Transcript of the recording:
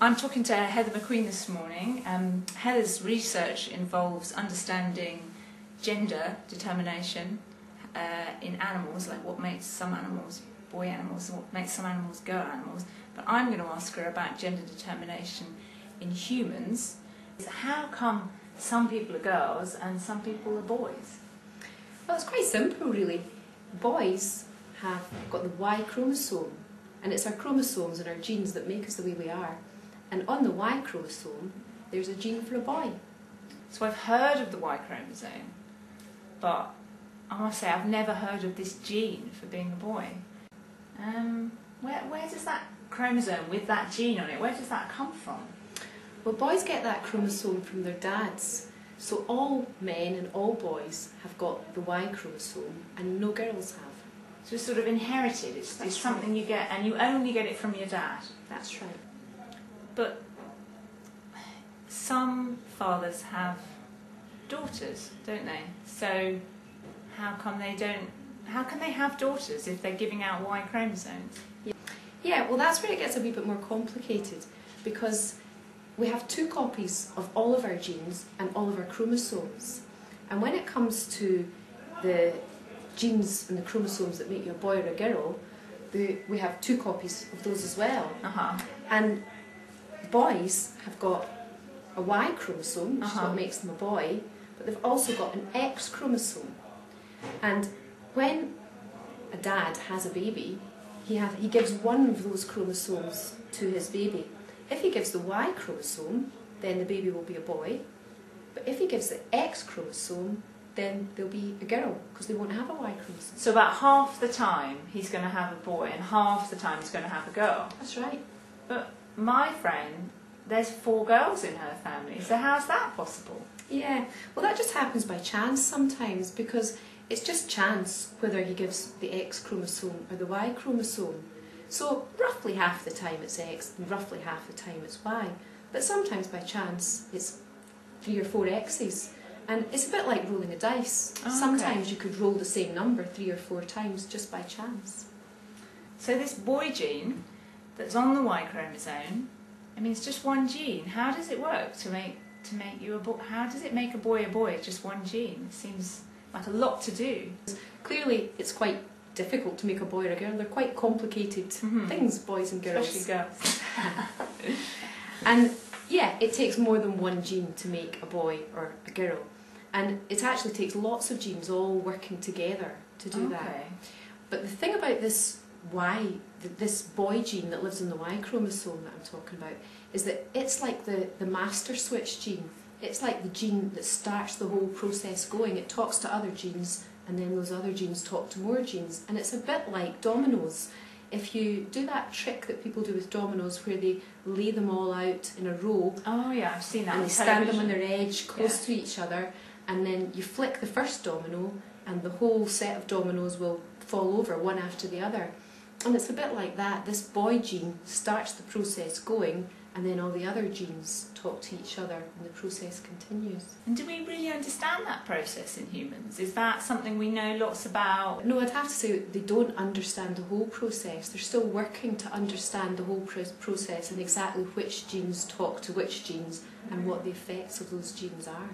I'm talking to Heather McQueen this morning. Heather's research involves understanding gender determination in animals, like what makes some animals boy animals and what makes some animals girl animals. But I'm going to ask her about gender determination in humans. How come some people are girls and some people are boys? Well, it's quite simple really. Boys have got the Y chromosome, and it's our chromosomes and our genes that make us the way we are. And on the Y chromosome, there's a gene for a boy. So I've heard of the Y chromosome, but I must say I've never heard of this gene for being a boy. Where does that chromosome with that gene on it, where does that come from? Well, boys get that chromosome from their dads. So all men and all boys have got the Y chromosome and no girls have. So it's sort of inherited, it's something you get, and you only get it from your dad. That's right. But some fathers have daughters, don't they? So how can they have daughters if they're giving out Y chromosomes? Yeah, well that's where it gets a wee bit more complicated, because we have 2 copies of all of our genes and all of our chromosomes. And when it comes to the genes and the chromosomes that make you a boy or a girl, we have 2 copies of those as well. And boys have got a Y chromosome, which is what makes them a boy, but they've also got an X chromosome. And when a dad has a baby, he gives one of those chromosomes to his baby. If he gives the Y chromosome, then the baby will be a boy. But if he gives the X chromosome, then they'll be a girl, because they won't have a Y chromosome. So about half the time he's going to have a boy and half the time he's going to have a girl. That's right. But my friend, there's 4 girls in her family, so how's that possible? Yeah, well that just happens by chance sometimes, because it's just chance whether he gives the X chromosome or the Y chromosome. So roughly half the time it's X and roughly half the time it's Y. But sometimes by chance it's 3 or 4 X's. And it's a bit like rolling a dice. Sometimes you could roll the same number 3 or 4 times just by chance. So this boy gene that's on the Y chromosome, I mean it's just one gene. How does it work to make you a boy? How does it make a boy, just one gene? It seems like a lot to do. Clearly it's quite difficult to make a boy or a girl. They're quite complicated things, boys and girls. Especially girls. And yeah, it takes more than one gene to make a boy or a girl. And it actually takes lots of genes all working together to do that. But the thing about this this boy gene that lives in the Y chromosome that I'm talking about, is that it's like the master switch gene. It's like the gene that starts the whole process going. It talks to other genes, and then those other genes talk to more genes. And it's a bit like dominoes. If you do that trick that people do with dominoes where they lay them all out in a row. Oh yeah, I've seen that. And they stand them on their edge, close to each other, and then you flick the first domino and the whole set of dominoes will fall over one after the other. And it's a bit like that. This boy gene starts the process going, and then all the other genes talk to each other and the process continues. And do we really understand that process in humans? Is that something we know lots about? No, I'd have to say they don't understand the whole process. They're still working to understand the whole process and exactly which genes talk to which genes and what the effects of those genes are.